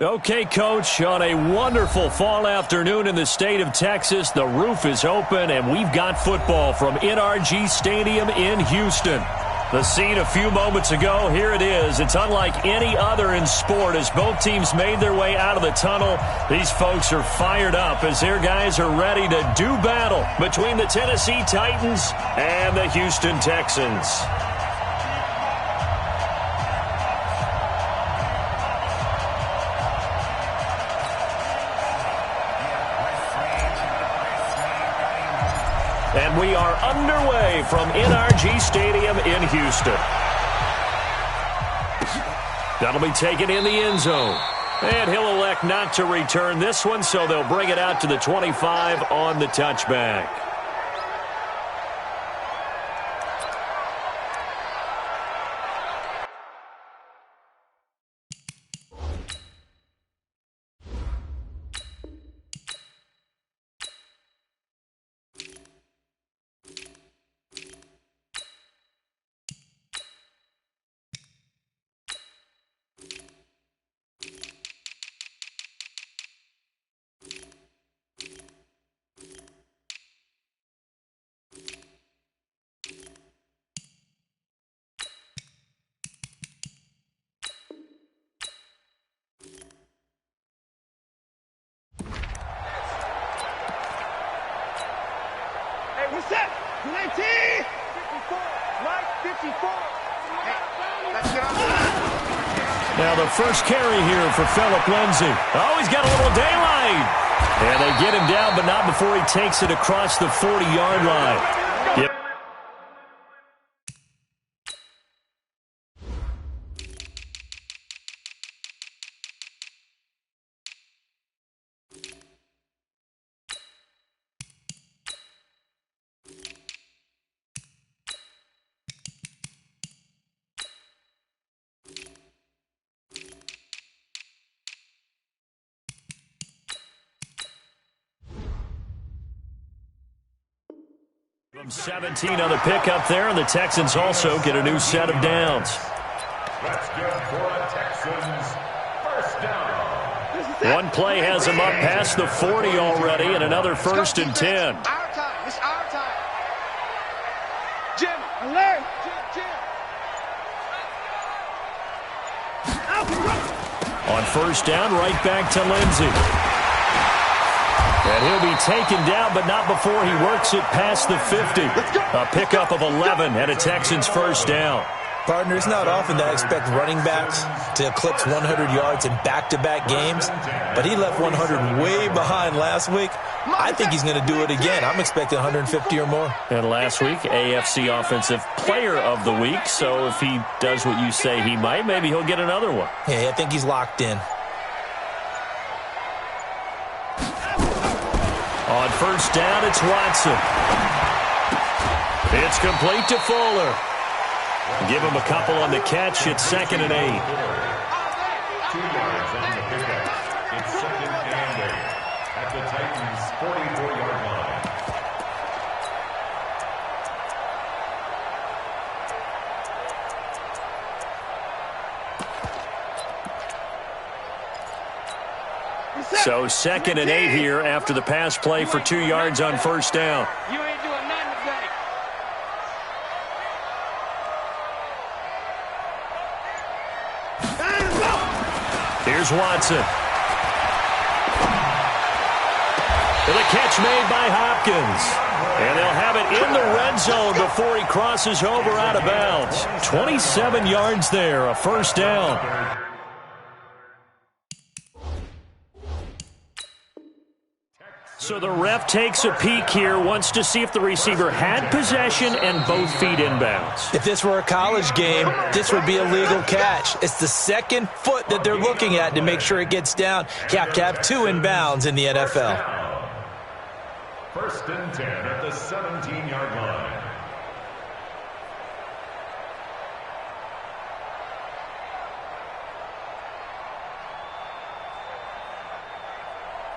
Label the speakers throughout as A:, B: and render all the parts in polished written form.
A: Okay, Coach, on a wonderful fall afternoon in the state of Texas, the roof is open, and we've got football from NRG Stadium in Houston. The scene a few moments ago, here it is. It's unlike any other in sport as both teams made their way out of the tunnel. These folks are fired up as their guys are ready to do battle between the Tennessee Titans and the Houston Texans. And we are underway from NRG Stadium in Houston. That'll be taken in the end zone. And he'll elect not to return this one, so they'll bring it out to the 25 on the touchback.
B: What's that? 19! 54. Mike, 54. Hey, let's get on.
A: Now the first carry here for Phillip Lindsay. Oh, he's got a little daylight. And they get him down, but not before he takes it across the 40-yard line. Yep. From 17 on the pickup there, and the Texans also get a new set of downs.
C: Let's give for a Texans first down.
A: One play has them up past the 40 already, and another first and 10.
B: Our time. It's our time. Jim, alert. Jim.
A: On first down, right back to Lindsay. And he'll be taken down, but not before he works it past the 50. A pickup of 11 and a Texans first down.
D: Partner, it's not often that I expect running backs to eclipse 100 yards in back-to-back games, but he left 100 way behind last week. I think he's going to do it again. I'm expecting 150 or more.
A: And last week, AFC Offensive Player of the Week, so if he does what you say he might, maybe he'll get another one.
D: Yeah, I think he's locked in.
A: On first down, it's Watson. It's complete to Fuller. Give him a couple on the catch. It's 2nd and 8.
C: 2 yards on the pickup. It's 2nd and 8 at the Titans' 44-yard line.
A: So 2nd and 8 here after the pass play for 2 yards on first down.
B: You ain't doing nothing today.
A: Here's Watson. And the catch made by Hopkins. And they'll have it in the red zone before he crosses over out of bounds. 27 yards there, a first down. So the ref takes a peek here, wants to see if the receiver had possession and both feet inbounds.
D: If this were a college game, this would be a legal catch. It's the second foot that they're looking at to make sure it gets down. You have to have 2 inbounds in the NFL.
C: First and 10 at the 17-yard line.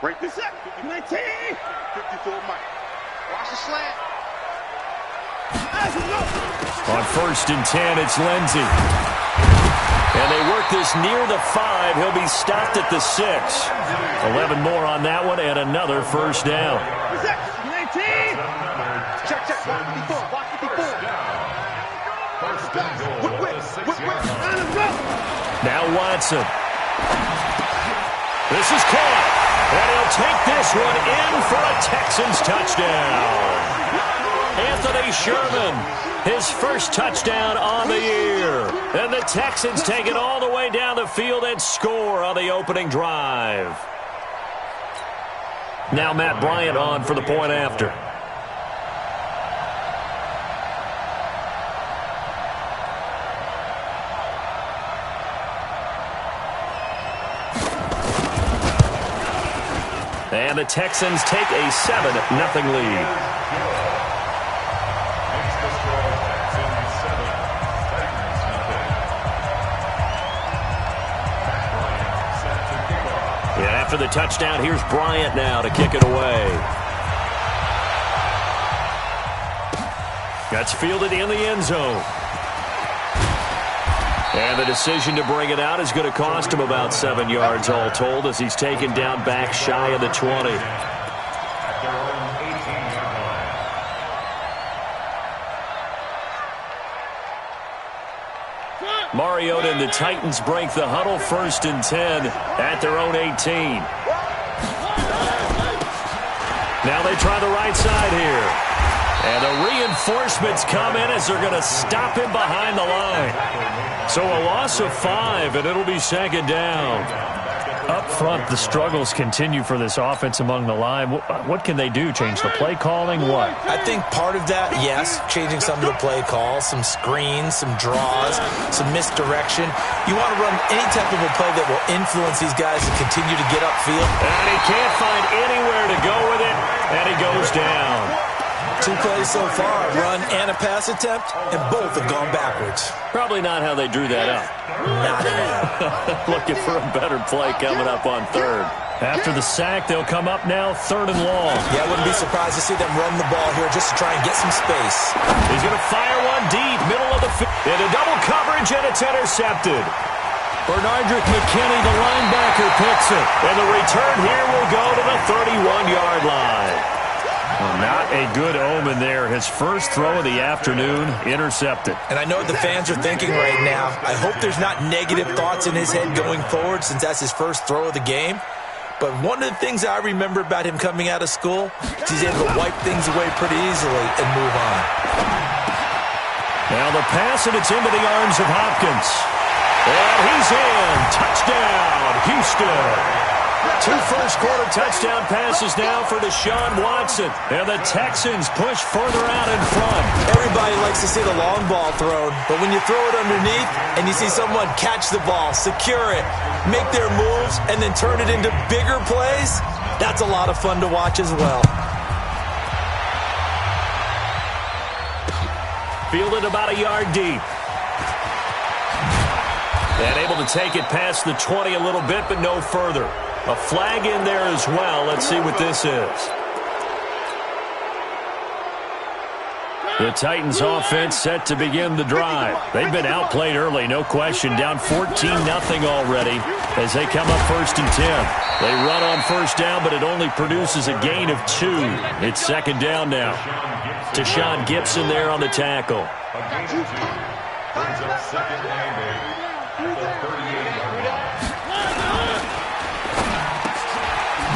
B: Break this up. 19. 54 Mike. Watch the slant.
A: On first and 10, it's Lindsay. And they work this near the 5. He'll be stopped at the 6. 11 more on that one and another first down.
B: Check. Block 54.
A: Now Watson. This is caught. And he'll take this one in for a Texans touchdown. Anthony Sherman, his first touchdown on the year. And the Texans take it all the way down the field and score on the opening drive. Now Matt Bryant on for the point after. And the Texans take a 7-0 lead. After the touchdown, here's Bryant now to kick it away. That's fielded in the end zone. And the decision to bring it out is going to cost him about 7 yards all told as he's taken down back shy of the 20. Mariota and the Titans break the huddle, 1st and 10 at their own 18. Now they try the right side here. And the reinforcements come in as they're going to stop him behind the line. So a loss of 5, and it'll be 2nd down. Up front, the struggles continue for this offense among the line. What can they do? Change the play calling? What?
D: I think part of that, yes, changing some of the play calls, some screens, some draws, some misdirection. You want to run any type of a play that will influence these guys to continue to get upfield.
A: And he can't find anywhere to go with it, and he goes down.
D: 2 plays so far, run and a pass attempt, and both have gone backwards.
A: Probably not how they drew that up.
D: Not at all.
A: Looking for a better play coming up on 3rd. After the sack, they'll come up now 3rd and long.
D: Yeah, I wouldn't be surprised to see them run the ball here just to try and get some space.
A: He's going to fire one deep, middle of the field. Into double coverage, and it's intercepted. Bernardrick McKinney, the linebacker, picks it. And the return here will go to the 31-yard line. Well, not a good omen there. His first throw of the afternoon, intercepted.
D: And I know what the fans are thinking right now. I hope there's not negative thoughts in his head going forward since that's his first throw of the game. But one of the things I remember about him coming out of school is he's able to wipe things away pretty easily and move on.
A: Now the pass, and it's into the arms of Hopkins. And he's in. Touchdown, Houston. 2 first-quarter touchdown passes now for Deshaun Watson. And the Texans push further out in front.
D: Everybody likes to see the long ball thrown, but when you throw it underneath and you see someone catch the ball, secure it, make their moves, and then turn it into bigger plays, that's a lot of fun to watch as well.
A: Fielded about a yard deep. And able to take it past the 20 a little bit, but no further. A flag in there as well. Let's see what this is. The Titans offense set to begin the drive. They've been outplayed early, no question. Down 14-0 already as they come up 1st and 10. They run on 1st down, but it only produces a gain of 2. It's 2nd down now. Tashawn Gibson there on the tackle.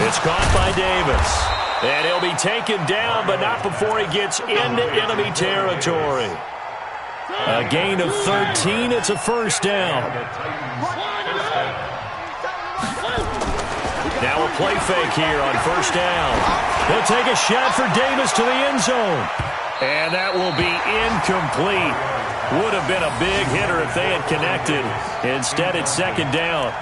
A: It's caught by Davis. And he'll be taken down, but not before he gets into enemy territory. A gain of 13. It's a 1st down. Now a play fake here on 1st down. He'll take a shot for Davis to the end zone. And that will be incomplete. Would have been a big hitter if they had connected. Instead, it's 2nd down.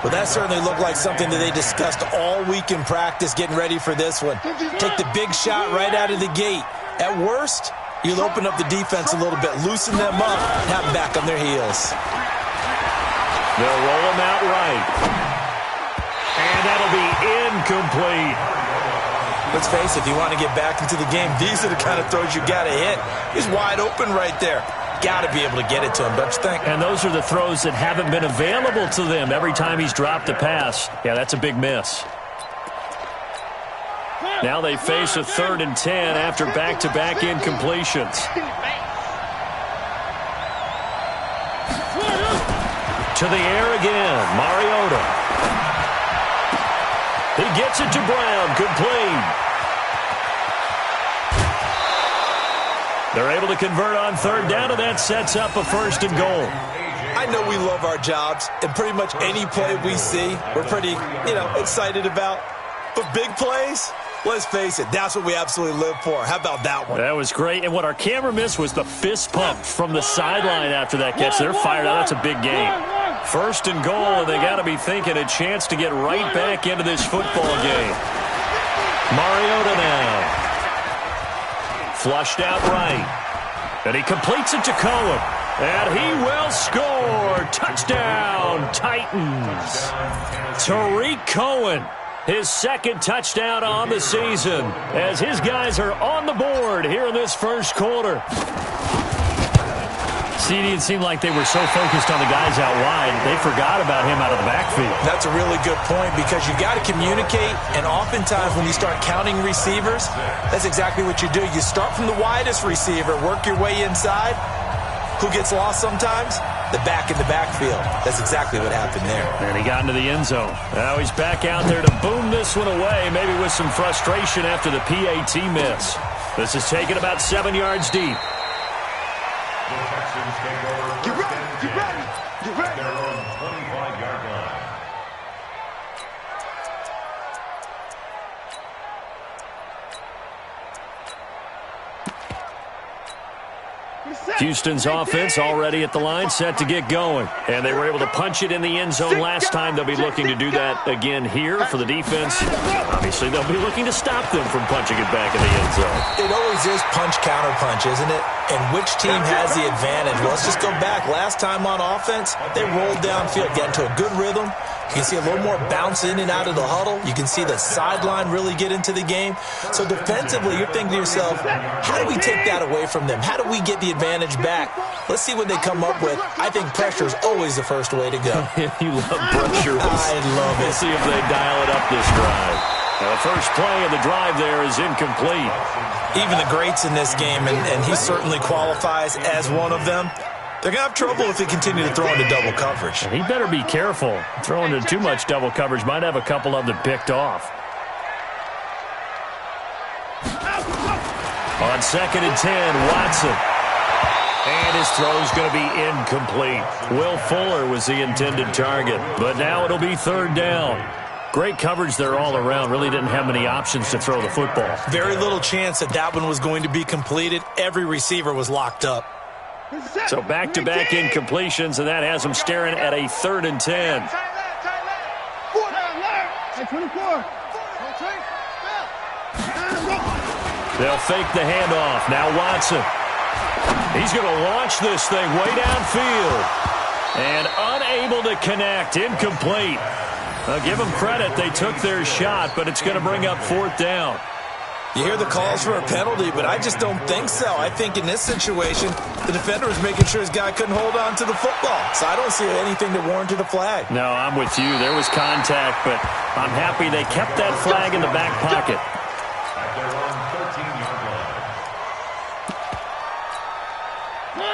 D: Well, that certainly looked like something that they discussed all week in practice getting ready for this one. Take the big shot right out of the gate. At worst, you'll open up the defense a little bit, loosen them up, have them back on their heels.
A: They'll roll them out right. And that'll be incomplete.
D: Let's face it, if you want to get back into the game, these are the kind of throws you got to hit. He's wide open right there. got to be able to get it to him, don't you think?
A: And those are the throws that haven't been available to them every time he's dropped a pass. Yeah, that's a big miss. Now they face a 3rd and 10 after back-to-back incompletions. To the air again, Mariota. He gets it to Brown, complete. They're able to convert on 3rd down, and that sets up a 1st and goal.
D: I know we love our jobs, and pretty much any play we see, we're pretty, excited about. But big plays, let's face it, that's what we absolutely live for. How about that one?
A: That was great. And what our camera missed was the fist pump from the sideline after that catch. They're fired out. That's a big game. 1st and goal, and they got to be thinking a chance to get right back into this football game. Mariota now. Flushed out right. And he completes it to Cohen. And he will score. Touchdown, Titans. Tariq Cohen, his 2nd touchdown on the season, as his guys are on the board here in this 1st quarter. CD, it seemed like they were so focused on the guys out wide, they forgot about him out of the backfield.
D: That's a really good point, because you got to communicate, and oftentimes when you start counting receivers, that's exactly what you do. You start from the widest receiver, work your way inside. Who gets lost sometimes? The back in the backfield. That's exactly what happened there.
A: And he got into the end zone. Now he's back out there to boom this one away, maybe with some frustration after the PAT miss. This is taken about 7 yards deep.
B: Get ready, get ready, get ready.
C: Their own 25-yard line.
A: Houston's offense already at the line, set to get going. And they were able to punch it in the end zone last time. They'll be looking to do that again here for the defense. Obviously, they'll be looking to stop them from punching it back in the end zone.
D: It always is punch-counter-punch, isn't it? And which team has the advantage? Well, let's just go back. Last time on offense, they rolled downfield, got into a good rhythm. You can see a little more bounce in and out of the huddle. You can see the sideline really get into the game. So defensively, you're thinking to yourself, how do we take that away from them? How do we get the advantage back? Let's see what they come up with. I think pressure is always the first way to go.
A: You love pressure.
D: I love it.
A: We'll see if they dial it up this drive. Now, the first play of the drive there is incomplete.
D: Even the greats in this game, and he certainly qualifies as one of them, they're going to have trouble if they continue to throw into double coverage.
A: He better be careful. Throwing into too much double coverage might have a couple of them picked off. On 2nd and 10, Watson. And his throw's going to be incomplete. Will Fuller was the intended target, but now it'll be 3rd down. Great coverage there all around. Really didn't have many options to throw the football.
D: Very little chance that one was going to be completed. Every receiver was locked up.
A: So back-to-back incompletions, and that has them staring at a 3rd and 10. They'll fake the handoff. Now Watson. He's going to launch this thing way downfield. And unable to connect. Incomplete. Give them credit. They took their shot, but it's going to bring up 4th down.
D: You hear the calls for a penalty, but I just don't think so. I think in this situation, the defender was making sure his guy couldn't hold on to the football. So I don't see anything that warranted a flag.
A: No, I'm with you. There was contact, but I'm happy they kept that flag in the back pocket.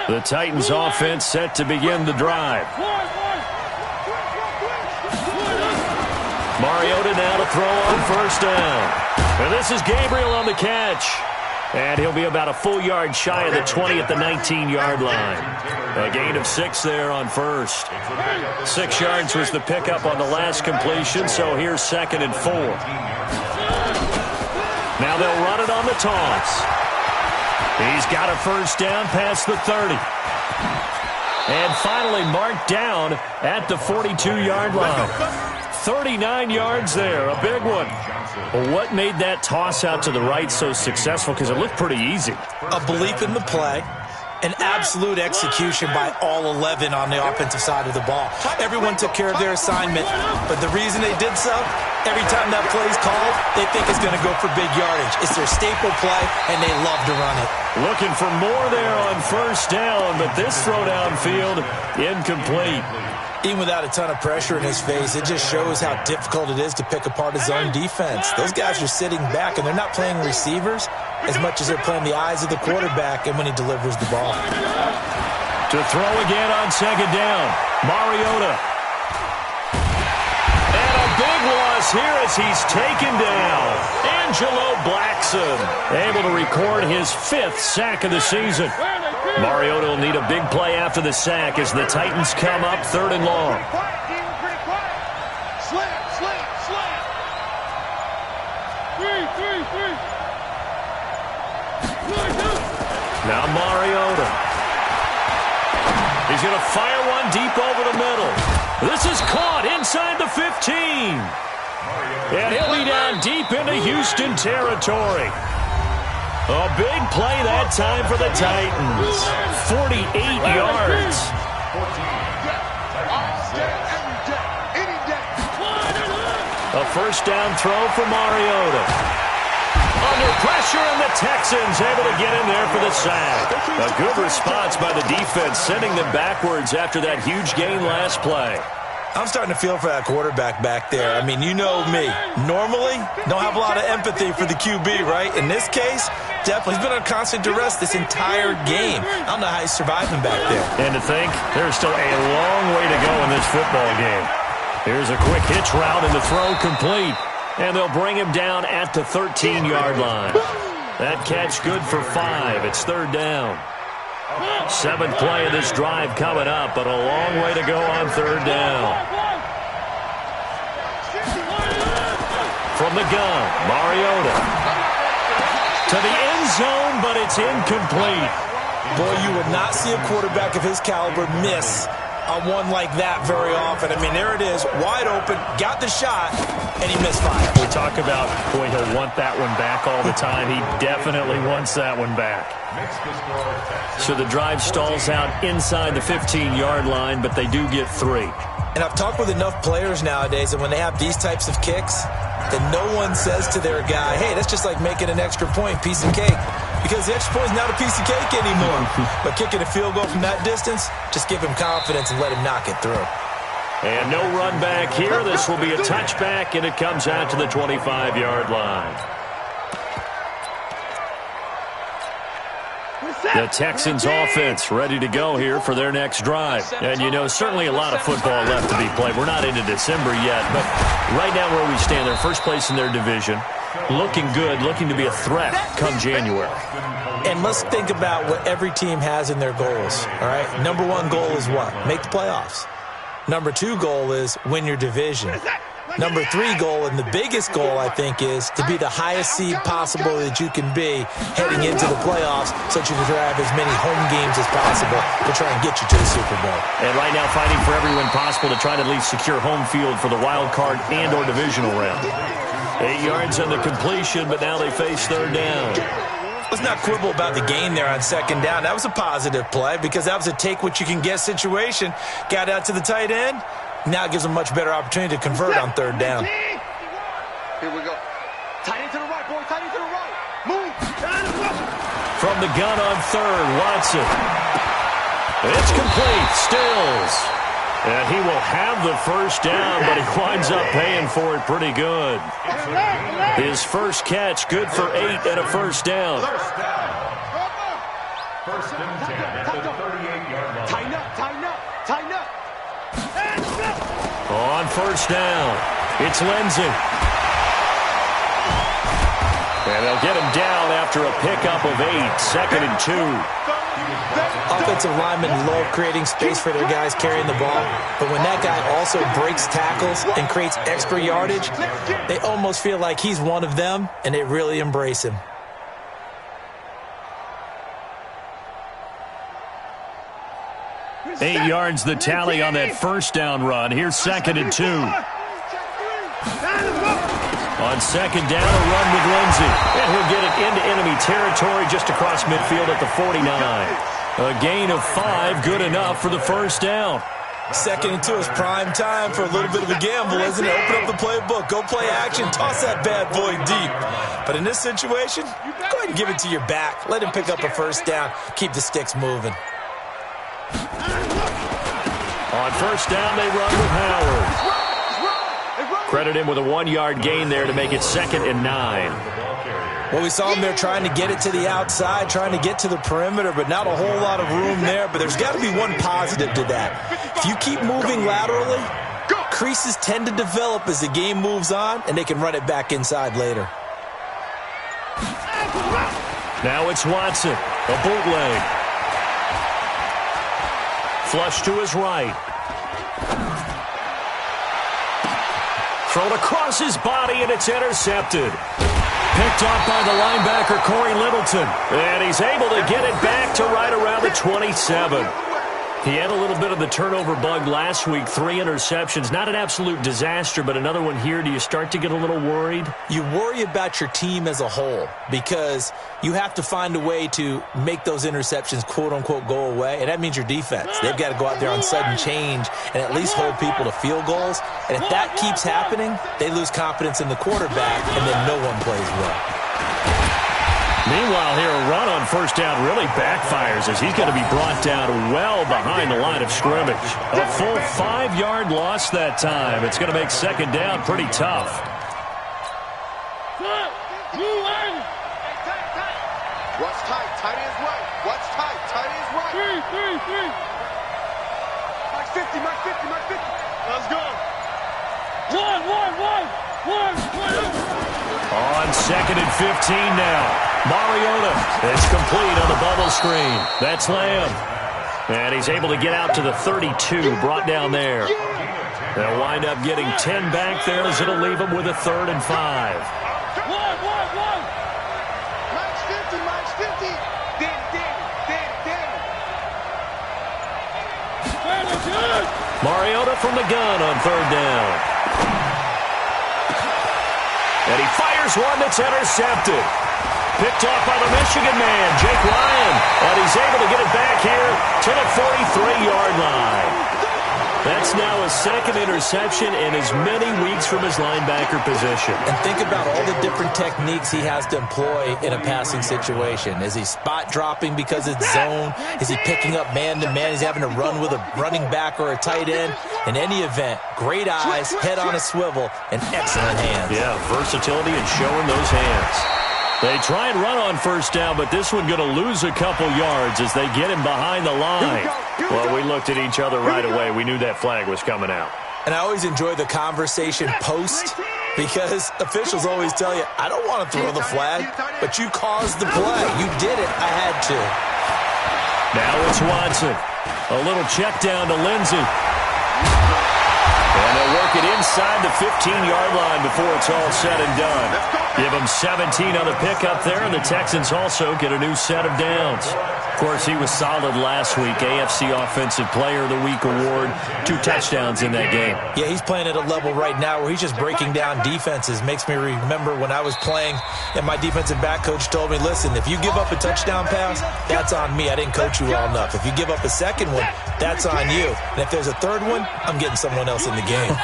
A: The Titans offense set to begin the drive. Mariota now to throw on 1st down. And this is Gabriel on the catch. And he'll be about a full yard shy of the 20 at the 19-yard line. A gain of 6 there on 1st. 6 yards was the pickup on the last completion, so here's 2nd and 4. Now they'll run it on the toss. He's got a 1st down past the 30. And finally marked down at the 42-yard line. 39 yards there, a big one. Well, what made that toss out to the right so successful? Because it looked pretty easy.
D: A belief in the play, An absolute execution by all 11 on the offensive side of the ball. Everyone took care of their assignment, but the reason they did so, every time that play is called, they think it's going to go for big yardage. It's their staple play, and they love to run it.
A: Looking for more there on first down, but this throw downfield, incomplete.
D: Even without a ton of pressure in his face, it just shows how difficult it is to pick apart his own defense. Those guys are sitting back, and they're not playing receivers as much as they're playing the eyes of the quarterback and when he delivers the ball.
A: To throw again on second down, Mariota. And a big loss here as he's taken down. Angelo Blackson able to record his 5th sack of the season. Mariota will need a big play after the sack as the Titans come up 3rd and long. Now Mariota. He's going to fire one deep over the middle. This is caught inside the 15. And he'll be down deep into Houston territory. A big play that time for the Titans. 48 yards. A first down throw for Mariota. Under pressure, and the Texans able to get in there for the sack. A good response by the defense, sending them backwards after that huge gain last play.
D: I'm starting to feel for that quarterback back there. I mean, you know me. Normally, don't have a lot of empathy for the QB, right? In this case, definitely. He's been under constant duress this entire game. I don't know how he's surviving back there.
A: And to think, there's still a long way to go in this football game. Here's a quick hitch route and the throw complete. And they'll bring him down at the 13-yard line. That catch good for 5. It's 3rd down. 7th play of this drive coming up, but a long way to go on 3rd down. From the gun, Mariota. To the end zone, but it's incomplete.
D: Boy, you would not see a quarterback of his caliber miss on one like that very often. I mean, there it is, wide open, got the shot, and he misfired.
A: We talk about, boy, he'll want that one back all the time. He definitely wants that one back. So the drive stalls out inside the 15-yard line, but they do get 3.
D: And I've talked with enough players nowadays that when they have these types of kicks, that no one says to their guy, hey, that's just like making an extra point, piece of cake. Because the extra point is not a piece of cake anymore. But kicking a field goal from that distance, just give him confidence and let him knock it through.
A: And no run back here. This will be a touchback, and it comes out to the 25-yard line. The Texans offense ready to go here for their next drive. And, you know, certainly a lot of football left to be played. We're not into December yet, but right now where we stand, they're first place in their division. Looking good, looking to be a threat come January.
D: And let's think about what every team has in their goals, all right? Number 1 goal is what? Make the playoffs. Number 2 goal is win your division. Number 3 goal, and the biggest goal, I think, is to be the highest seed possible that you can be heading into the playoffs so that you can have as many home games as possible to try and get you to the Super Bowl.
A: And right now fighting for every win possible to try to at least secure home field for the wild card and or divisional round. 8 yards on the completion, but now they face 3rd down.
D: Let's not quibble about the gain there on 2nd down. That was a positive play because that was a take-what-you-can-get situation. Got out to the tight end. Now it gives them a much better opportunity to convert on 3rd down.
B: Here we go. Tight end to the right, boy. Tight end to the right. Move.
A: From the gun on 3rd, Watson. It's complete. Stills. And he will have the first down, but he winds up paying for it pretty good. His first catch, good for 8 and a first down.
C: First and 10 at the 38-yard line.
B: Tighten up, tighten up, tighten up.
A: On first down, it's Lindsey. And they'll get him down after a pickup of 8, 2nd and 2.
D: Offensive linemen love creating space for their guys carrying the ball, but when that guy also breaks tackles and creates extra yardage, they almost feel like he's one of them, and they really embrace him.
A: Eight yards the tally on that first down run. Here's 2nd and 2. On 2nd down, a run with Lindsey. And he'll get it into enemy territory just across midfield at the 49. A gain of 5, good enough for the first down.
D: 2nd and 2 is prime time for a little bit of a gamble, isn't it? Open up the playbook, go play action, toss that bad boy deep. But in this situation, go ahead and give it to your back. Let him pick up a first down. Keep the sticks moving.
A: On first down, they run with Howard. Credit him with a 1-yard gain there to make it 2nd and 9.
D: Well, we saw him there trying to get it to the outside, trying to get to the perimeter, but not a whole lot of room there. But there's got to be one positive to that. If you keep moving laterally, creases tend to develop as the game moves on, and they can run it back inside later.
A: Now it's Watson, a bootleg. Flush to his right. Thrown across his body, and it's intercepted. Picked off by the linebacker, Corey Littleton. And he's able to get it back to right around the 27. He had a little bit of the turnover bug last week, 3 interceptions. Not an absolute disaster, but another one here. Do you start to get a little worried?
D: You worry about your team as a whole because you have to find a way to make those interceptions, quote-unquote, go away, and that means your defense. They've got to go out there on sudden change and at least hold people to field goals. And if that keeps happening, they lose confidence in the quarterback, and then no one plays well.
A: Meanwhile, here, a run on first down really backfires as he's going to be brought down well behind the line of scrimmage. A full 5-yard loss that time. It's going to make 2nd down pretty tough.
B: Watch tight, tight ends right. Watch tight, tight ends right. 3. Mark 50, mark 50, mark 50. Let's go. One.
A: On 2nd and 15 now. Mariota is complete on the bubble screen. That's Lamb. And he's able to get out to the 32, brought down there. They'll wind up getting 10 back there as it'll leave them with a 3rd and 5.
B: One. March 50. Dan.
A: Mariota from the gun on 3rd down. And he fires one that's intercepted. Picked off by the Michigan man, Jake Ryan. And he's able to get it back here to the 43-yard line. That's now his 2nd interception in as many weeks from his linebacker position.
D: And think about all the different techniques he has to employ in a passing situation. Is he spot dropping because it's zone? Is he picking up man-to-man? He's having to run with a running back or a tight end? In any event, great eyes, head on a swivel, and excellent hands.
A: Yeah, versatility and showing those hands. They try and run on first down, but this one going to lose a couple yards as they get him behind the line. Well, we looked at each other right away. We knew that flag was coming out.
D: And I always enjoy the conversation post because officials always tell you, I don't want to throw the flag, but you caused the play. You did it. I had to.
A: Now it's Watson. A little check down to Lindsey. And they'll work it inside the 15-yard line before it's all said and done. Give them 17 on the pickup there, and the Texans also get a new set of downs. Of course, he was solid last week. AFC Offensive Player of the Week award. 2 touchdowns in that game.
D: Yeah, he's playing at a level right now where he's just breaking down defenses. Makes me remember when I was playing and my defensive back coach told me, listen, if you give up a touchdown pass, that's on me. I didn't coach you well enough. If you give up a second one, that's on you. And if there's a third one, I'm getting someone else in the game.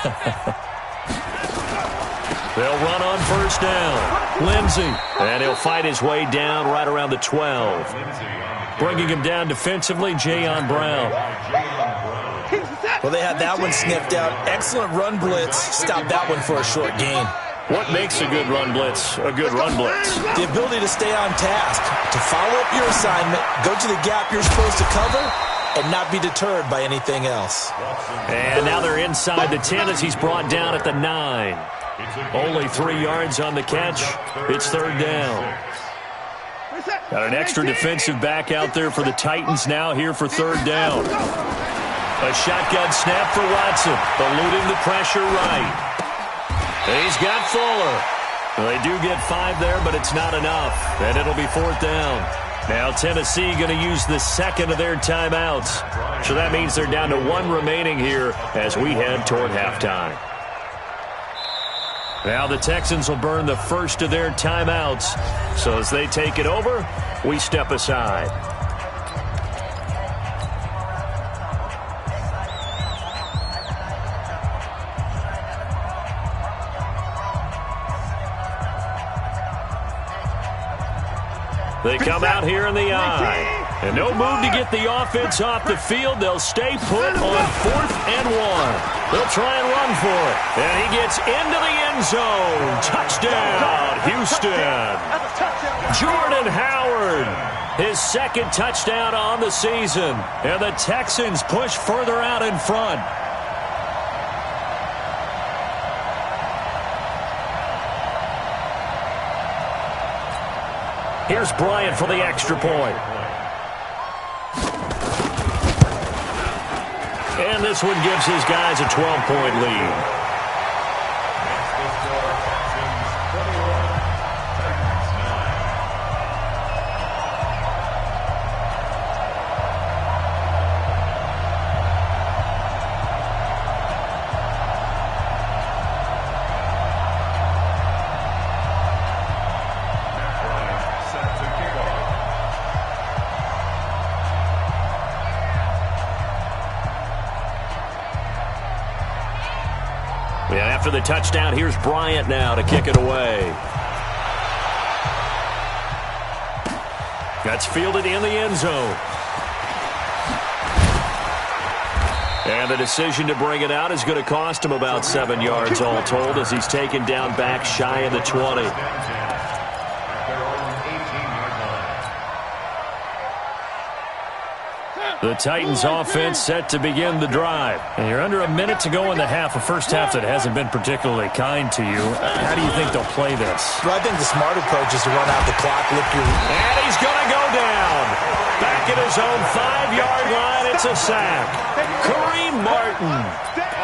A: They'll run on first down. Lindsey. And he'll fight his way down right around the 12. Bringing him down defensively, Jayon Brown.
D: Well, they had that one sniffed out. Excellent run blitz. Stop that one for a short gain.
A: What makes a good run blitz a good run blitz?
D: The ability to stay on task, to follow up your assignment, go to the gap you're supposed to cover, and not be deterred by anything else.
A: And now they're inside the 10 as he's brought down at the 9. Only 3 yards on the catch. It's 3rd down. Got an extra defensive back out there for the Titans now here for 3rd down. A shotgun snap for Watson, eluding the pressure right. He's got Fuller. They do get 5 there, but it's not enough. And it'll be 4th down. Now Tennessee going to use the 2nd of their timeouts. So that means they're down to 1 remaining here as we head toward halftime. Now the Texans will burn the first of their timeouts. So as they take it over, we step aside. They come out here in the I. And no move to get the offense off the field. They'll stay put on 4th and 1. They'll try and run for it. And he gets into the end zone. Touchdown, Houston. Jordan Howard, his 2nd touchdown on the season. And the Texans push further out in front. Here's Bryant for the extra point. And this one gives his guys a 12-point lead. After the touchdown, here's Bryant now to kick it away. That's fielded in the end zone. And the decision to bring it out is going to cost him about 7 yards all told as he's taken down back shy of the 20. The Titans offense set to begin the drive. And you're under a minute to go in the half, a first half that hasn't been particularly kind to you. How do you think they'll play this?
D: Well, I think the smart approach is to run out the clock.
A: And he's going to go down. Back at his own 5-yard line, it's a sack. Kareem Martin.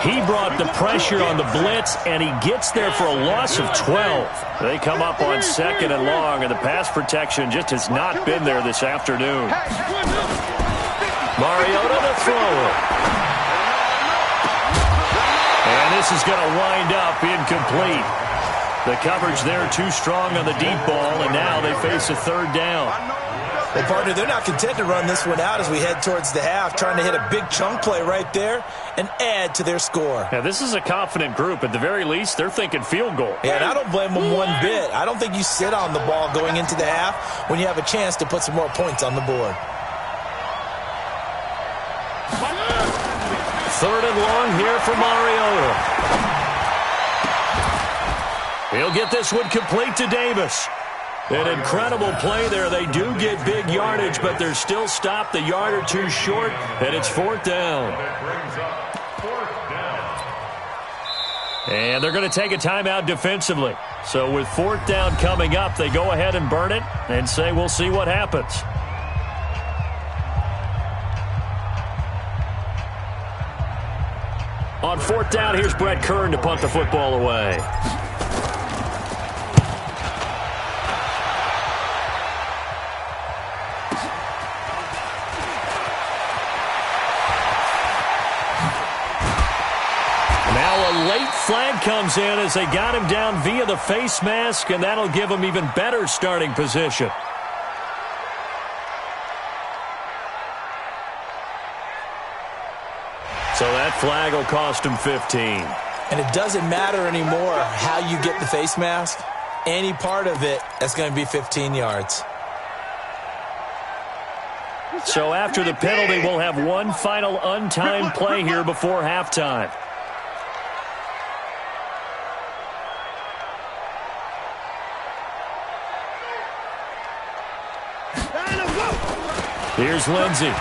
A: He brought the pressure on the blitz, and he gets there for a loss of 12. They come up on 2nd and long, and the pass protection just has not been there this afternoon. Mariota to throw it. And this is going to wind up incomplete. The coverage there too strong on the deep ball, and now they face a 3rd down.
D: Well, partner, they're not content to run this one out as we head towards the half, trying to hit a big chunk play right there and add to their score.
A: Yeah, this is a confident group. At the very least, they're thinking field goal.
D: Yeah, and I don't blame them one bit. I don't think you sit on the ball going into the half when you have a chance to put some more points on the board.
A: 3rd and long here for Mariota. He'll get this one complete to Davis. An incredible play there. They do get big yardage, but they're still stopped a yard or two short, and it's 4th down. And they're going to take a timeout defensively. So with 4th down coming up, they go ahead and burn it and say we'll see what happens. On 4th down, here's Brett Kern to punt the football away. Now a late flag comes in as they got him down via the face mask, and that'll give him even better starting position. So that flag will cost him 15.
D: And it doesn't matter anymore how you get the face mask. Any part of it, that's going to be 15 yards.
A: So after the penalty, we'll have one final untimed play here before halftime. Here's Lindsey.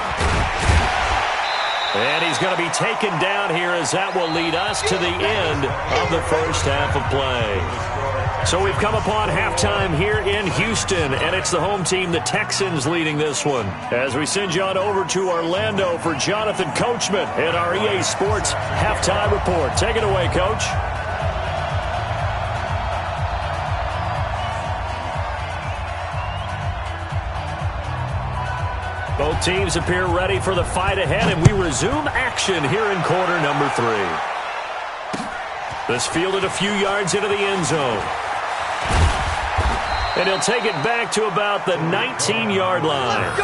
A: And he's going to be taken down here as that will lead us to the end of the first half of play. So we've come upon halftime here in Houston, and it's the home team, the Texans, leading this one. As we send you on over to Orlando for Jonathan Coachman at our EA Sports Halftime Report. Take it away, Coach. Both teams appear ready for the fight ahead, and we resume action here in quarter number 3. This fielded a few yards into the end zone. And he'll take it back to about the 19-yard line.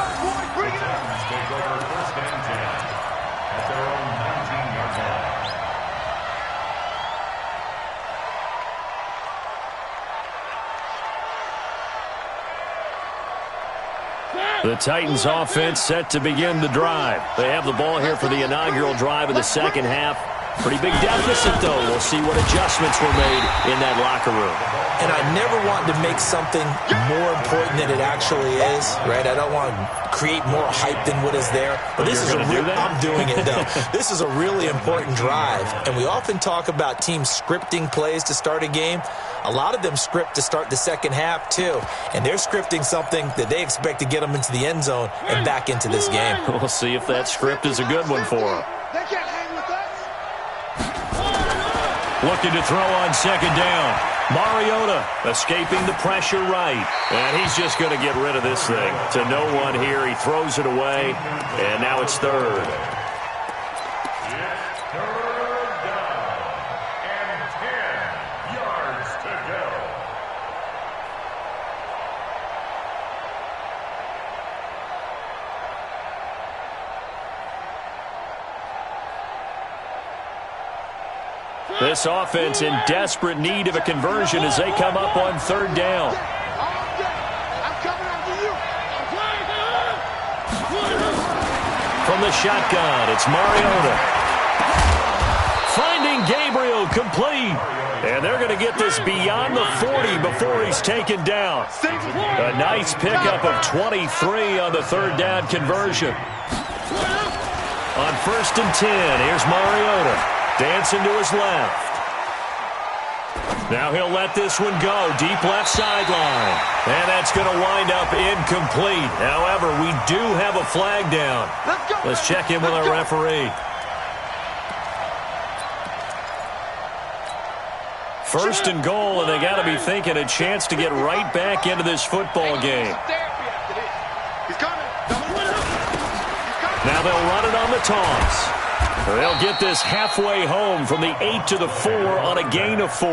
A: The Titans offense set to begin the drive. They have the ball here for the inaugural drive of the second half. Pretty big deficit, though. We'll see what adjustments were made in that locker room.
D: And I never want to make something more important than it actually is, right? I don't want to create more hype than what is there. But this is I'm doing it, though. This is a really important drive. And we often talk about teams scripting plays to start a game. A lot of them script to start the second half, too. And they're scripting something that they expect to get them into the end zone and back into this game.
A: We'll see if that script is a good one for them.
B: They can't hang with us.
A: Looking to throw on second down. Mariota escaping the pressure right. And he's just going to get rid of this thing. To no one here. He throws it away. And now it's third. This offense in desperate need of a conversion as they come up on third down.
B: I'm coming after you.
A: From the shotgun, it's Mariota. Finding Gabriel complete. And they're going to get this beyond the 40 before he's taken down. A nice pickup of 23 on the third down conversion. On 1st and 10, here's Mariota. Dancing to his left. Now he'll let this one go. Deep left sideline. And that's going to wind up incomplete. However, we do have a flag down. Let's check in with our referee. First and goal, and they got to be thinking a chance to get right back into this football game. Now they'll run it on the toss. They'll get this halfway home from the 8 to the 4 on a gain of 4.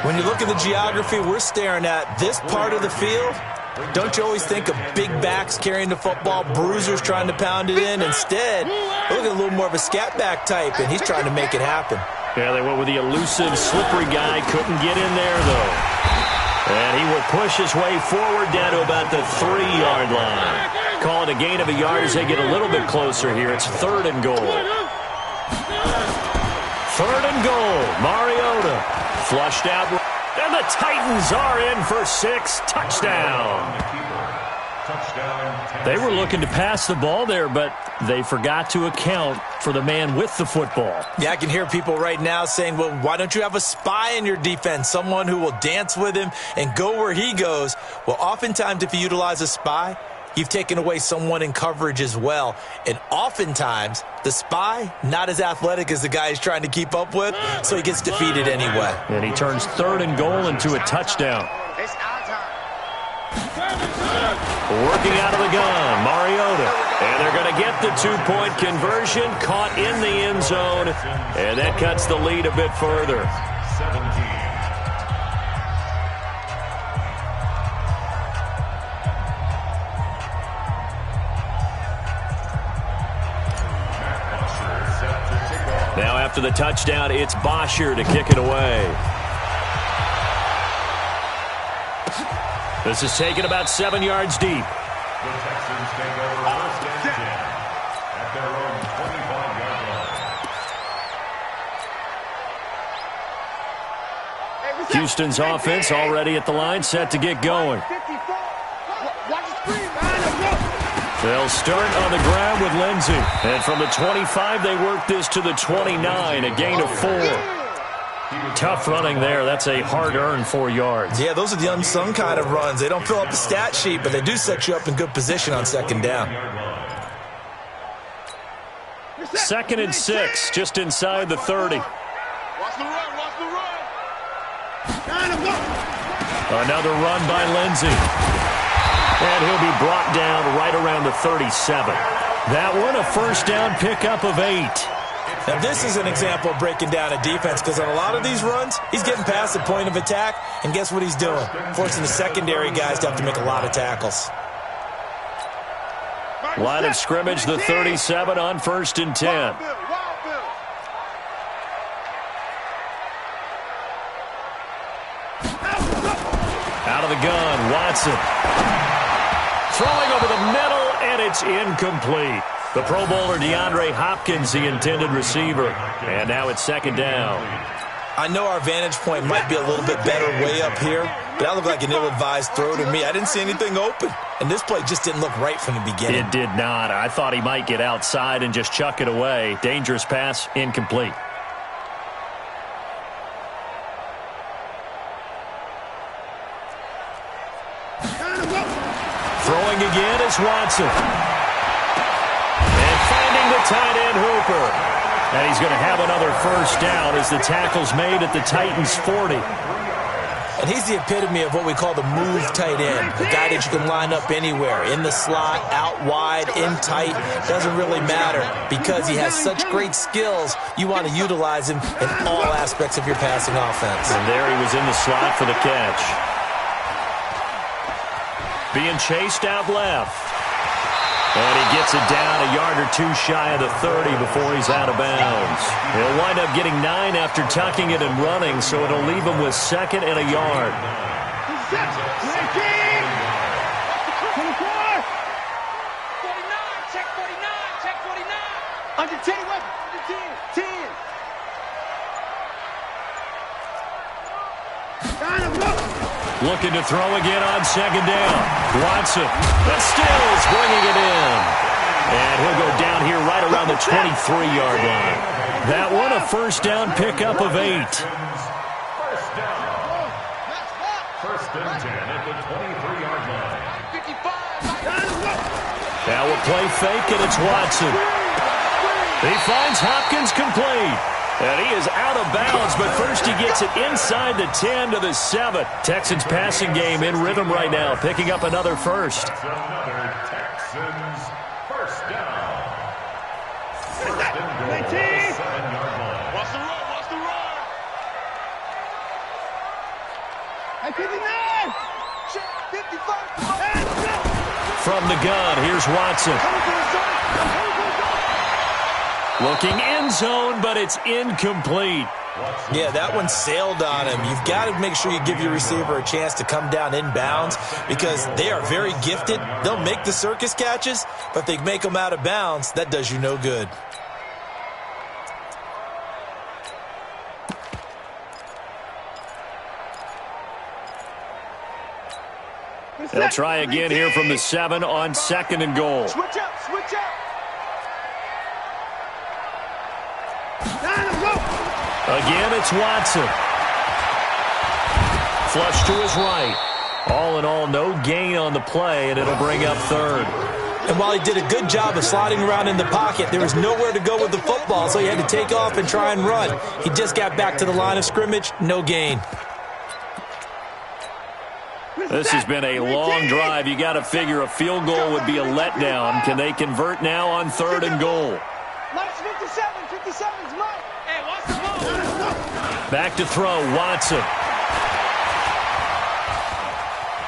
D: When you look at the geography we're staring at, this part of the field, don't you always think of big backs carrying the football, bruisers trying to pound it in? Instead, look at a little more of a scat back type, and he's trying to make it happen.
A: Yeah, they went with the elusive, slippery guy. Couldn't get in there, though. And he will push his way forward down to about the 3-yard line. Call it a gain of a yard as they get a little bit closer here. It's 3rd and goal. 3rd and goal. Mariota flushed out. And the Titans are in for 6. Touchdown. They were looking to pass the ball there, but they forgot to account for the man with the football.
D: Yeah, I can hear people right now saying, well, why don't you have a spy in your defense, someone who will dance with him and go where he goes? Well, oftentimes if you utilize a spy, you've taken away someone in coverage as well. And oftentimes, the spy, not as athletic as the guy he's trying to keep up with, so he gets defeated anyway.
A: And he turns 3rd and goal into a touchdown.
B: It's our time.
A: Working out of the gun, Mariota. And they're going to get the 2-point conversion, caught in the end zone. And that cuts the lead a bit further.
C: 17.
A: Now after the touchdown, it's Bosher to kick it away. This is taken about 7 yards deep.
C: The Texans take over 1st and 10 at their own 25-yard line.
A: Houston's offense already at the line, set to get going. They'll start on the ground with Lindsey. And from the 25, they work this to the 29, a gain of 4. Tough running there. That's a hard-earned 4 yards.
D: Yeah, those are the unsung kind of runs. They don't fill up the stat sheet, but they do set you up in good position on second down.
A: 2nd and 6, just inside the 30.
B: Watch the run, watch the run.
A: Another run by Lindsey. And he'll be brought down right around the 37. That one, a first down pickup of 8.
D: Now, this is an example of breaking down a defense, because on a lot of these runs, he's getting past the point of attack, and guess what he's doing? Forcing the secondary guys to have to make a lot of tackles.
A: Line of scrimmage, the 37 on 1st and 10. Out of the gun, Watson. throwing over the middle, and it's incomplete. The Pro Bowler DeAndre Hopkins, the intended receiver. And now it's second down.
D: I know our vantage point might be a little bit better way up here, but that looked like an ill-advised throw to me. I didn't see anything open, and this play just didn't look right from the beginning.
A: It did not. I thought he might get outside and just chuck it away. Dangerous pass, incomplete. Throwing again is Watson. And finding the tight end Hooper. And he's going to have another first down as the tackle's made at the Titans' 40.
D: And he's the epitome of what we call the move tight end, a guy that you can line up anywhere, in the slot, out wide, in tight. Doesn't really matter because he has such great skills. You want to utilize him in all aspects of your passing offense.
A: And there he was in the slot for the catch. Being chased out left. And he gets it down a yard or two shy of the 30 before he's out of bounds. He'll wind up getting 9 after tucking it and running, so it'll leave him with second and a yard.
B: 49, check 49. Under 10, under 10, 10.
A: Looking to throw again on second down. Watson, but Stills bringing it in. And he'll go down here right around the 23-yard line. That one a first down pickup of 8.
C: First and 10 at the 23-yard line.
A: Now we'll play fake, and it's Watson. He finds Hopkins complete. And he is out of bounds, but first he gets it inside the 10 to the 7. Texans passing game in rhythm right now, picking up another first.
C: That's another Texans first down. First and goal at the 7-yard line.
B: Watch the run, watch the run. Hey, 59. 55.
A: From the gun, here's Watson. Looking end zone, but it's incomplete.
D: Yeah, that one sailed on him. You've got to make sure you give your receiver a chance to come down inbounds because they are very gifted. They'll make the circus catches, but if they make them out of bounds, that does you no good.
A: They'll try again here from the 7 on second and goal.
B: Switch up, switch up.
A: Again, it's Watson. Flush to his right. All in all, no gain on the play, and it'll bring up third.
D: And while he did a good job of sliding around in the pocket, there was nowhere to go with the football, so he had to take off and try and run. He just got back to the line of scrimmage, no gain.
A: This has been a long drive. You got to figure a field goal would be a letdown. Can they convert now on third and goal?
B: Minus 57, 57's mine. Hey, watch the ball.
A: Back to throw, Watson.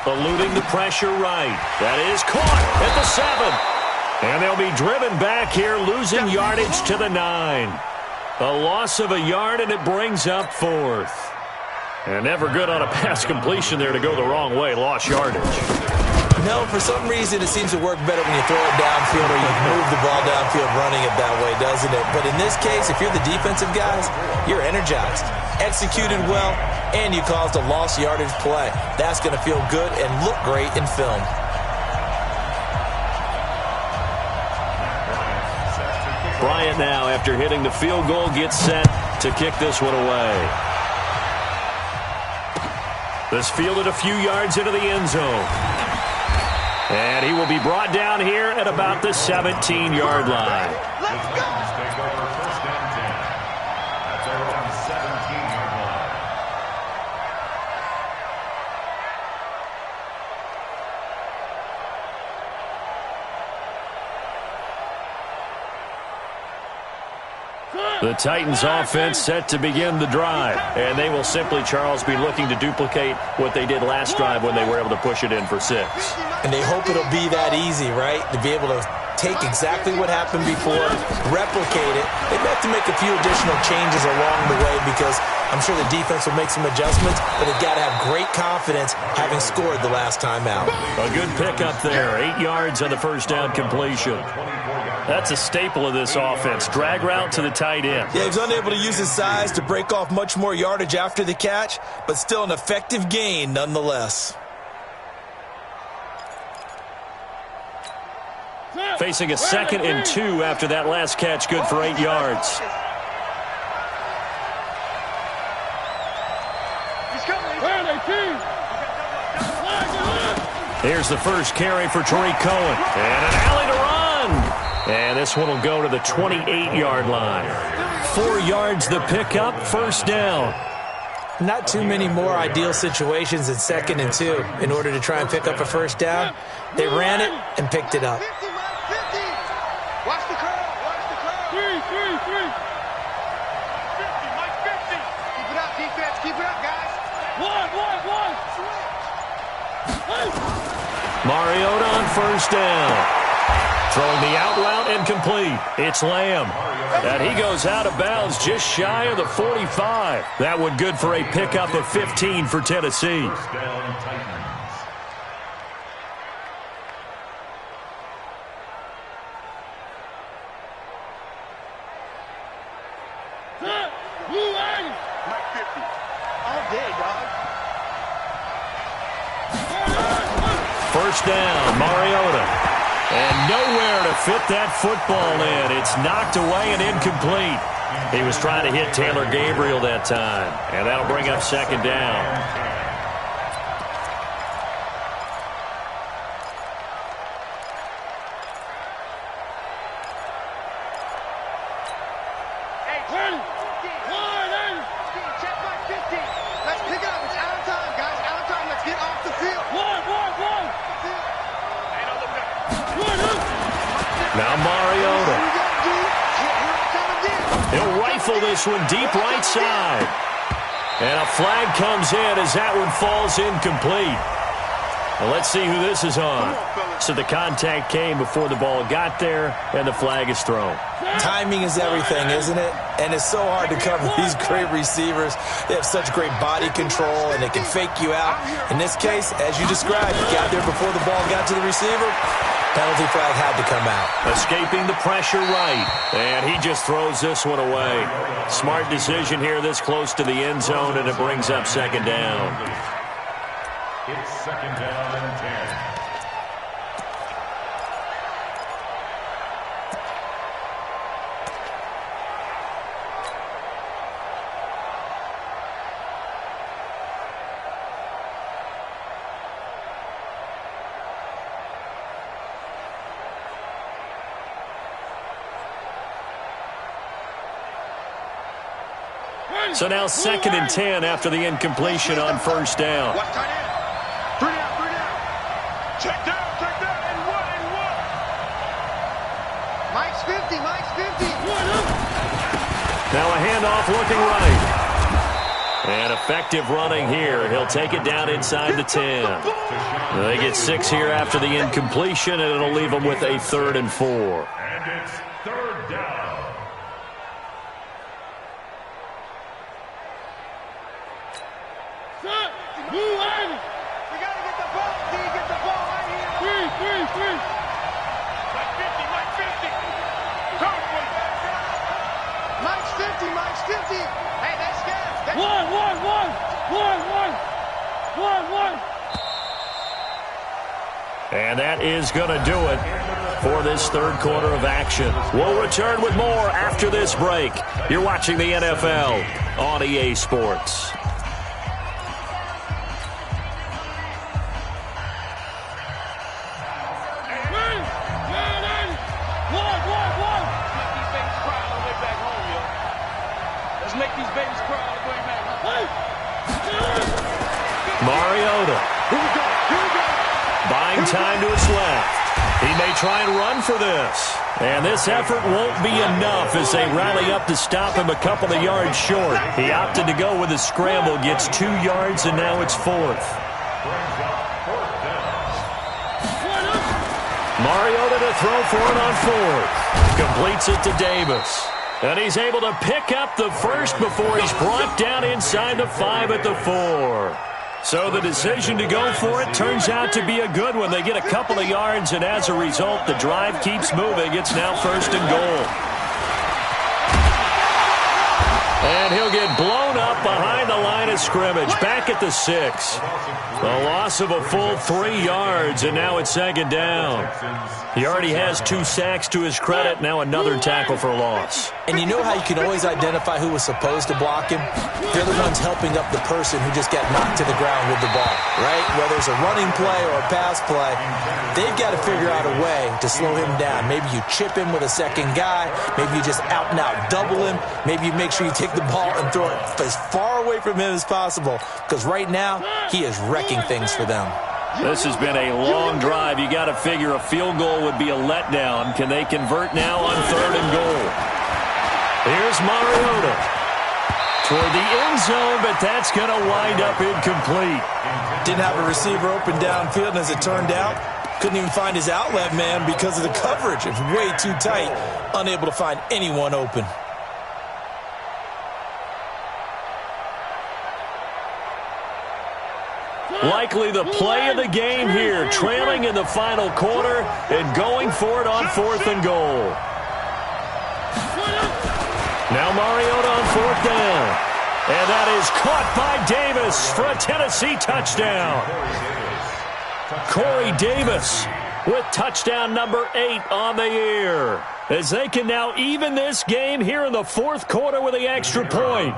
A: Eluding the pressure right. That is caught at the 7. And they'll be driven back here, losing yardage to the 9. A loss of a yard, and it brings up fourth. And never good on a pass completion there to go the wrong way. Lost yardage.
D: No, for some reason it seems to work better when you throw it downfield or you move the ball downfield running it that way, doesn't it? But in this case, if you're the defensive guys, you're energized, executed well, and you caused a lost yardage play. That's going to feel good and look great in film.
A: Bryant now, after hitting the field goal, gets set to kick this one away. This fielded a few yards into the end zone. And he will be brought down here at about the 17-yard line.
B: Let's go.
C: Take over first and 10. That's around the 17-yard line.
A: The Titans offense set to begin the drive. And they will simply, Charles, be looking to duplicate what they did last drive when they were able to push it in for 6.
D: And they hope it'll be that easy, right? To be able to take exactly what happened before, replicate it. They may have to make a few additional changes along the way because I'm sure the defense will make some adjustments, but they've got to have great confidence having scored the last time out.
A: A good pickup there. 8 yards on the first down completion. That's a staple of this offense. Drag route to the tight end.
D: Yeah, he's unable to use his size to break off much more yardage after the catch, but still an effective gain nonetheless.
A: Facing a 2nd and 2 after that last catch, good for 8 yards. Here's the first carry for Tariq Cohen. And an alley to run. And this one will go to the 28-yard line. 4 yards the pickup, first down.
D: Not too many more ideal situations in 2nd and 2 in order to try and pick up a first down. They ran it and picked it up.
B: Watch the curl. Watch the curl.
E: 3.
B: 50, Mike 50. Keep it up, defense. Keep it up, guys.
E: 1.
A: Mariota on first down. Throwing the out route and complete. It's Lamb. And he goes out of bounds just shy of the 45. That one good for a pickup of 15 for Tennessee.
C: First down, Titans.
B: Mike 50. All day, dog.
A: First down, Mariota. And nowhere to fit that football in. It's knocked away and incomplete. He was trying to hit Taylor Gabriel that time. And that'll bring up 2nd down.
B: Hey, check Mike 50. Let's pick it up. It's out of time, guys. Out of time. Let's get off the field.
A: Now Mariota. He'll rifle this one deep right side. And a flag comes in as that one falls incomplete. Well, let's see who this is on. So the contact came before the ball got there, and the flag is thrown.
D: Timing is everything, isn't it? And it's so hard to cover these great receivers. They have such great body control, and they can fake you out. In this case, as you described, he got there before the ball got to the receiver. Penalty flag had to come out.
A: Escaping the pressure right. And he just throws this one away. Smart decision here this close to the end zone, and it brings up 2nd down.
C: It's 2nd down and 10.
A: So now 2nd and 10 after the incompletion on first down.
B: Watch tight end. 3 down. Check down, and one. Mike's 50.
A: Now a handoff looking right. And effective running here. He'll take it down inside the 10. They get 6 here after the incompletion, and it'll leave them with a 3rd and 4.
C: And it's 3rd down.
B: We gotta get the ball, D. Get the ball right here. 3. Mike 50. Mike's 50. Hey, that's gas.
E: 1.
A: And that is going to do it for this 3rd quarter of action. We'll return with more after this break. You're watching the NFL on EA Sports. Mariota. Buying time to his left. He may try and run for this. And this effort won't be enough as they rally up to stop him a couple of yards short. He opted to go with a scramble, gets 2 yards, and now it's 4th. Mariota to throw for it on fourth. Completes it to Davis. And he's able to pick up the first before he's brought down inside the 5 at the 4. So the decision to go for it turns out to be a good one. They get a couple of yards, and as a result, the drive keeps moving. It's now 1st and goal. And he'll get blown up behind the line of scrimmage. Back at the 6. A loss of a full 3 yards, and now it's 2nd down. He already has 2 sacks to his credit. Now another tackle for loss.
D: And you know how you can always identify who was supposed to block him? They're the ones helping up the person who just got knocked to the ground with the ball, right? Whether it's a running play or a pass play, they've got to figure out a way to slow him down. Maybe you chip him with a second guy. Maybe you just out-and-out double him. Maybe you make sure you take the ball and throw it as far away from him as possible, because right now he is wrecking things for them.
A: This has been a long drive. You got to figure a field goal would be a letdown. Can they convert now on 3rd and goal? Here's Mariota toward the end zone, but that's going to wind up incomplete.
D: Didn't have a receiver open downfield, and as it turned out, couldn't even find his outlet man because of the coverage. It's way too tight, unable to find anyone open.
A: Likely the play of the game here, trailing in the final quarter and going for it on 4th and goal. Now Mariota on 4th down. And that is caught by Davis for a Tennessee touchdown. Corey Davis with touchdown number 8 on the year, as they can now even this game here in the 4th quarter with the extra point.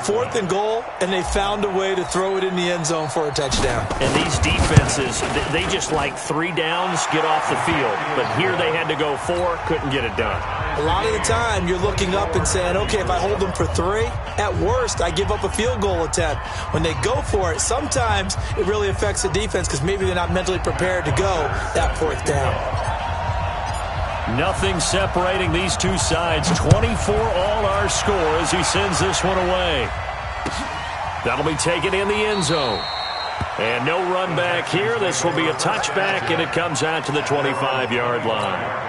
D: 4th and goal, and they found a way to throw it in the end zone for a touchdown.
A: And these defenses, they just like 3 downs, get off the field. But here they had to go 4, couldn't get it done.
D: A lot of the time, you're looking up and saying, okay, if I hold them for 3, at worst, I give up a field goal attempt. When they go for it, sometimes it really affects the defense because maybe they're not mentally prepared to go that 4th down.
A: Nothing separating these two sides. 24 all our score as he sends this one away. That'll be taken in the end zone. And no run back here. This will be a touchback, and it comes out to the 25-yard line.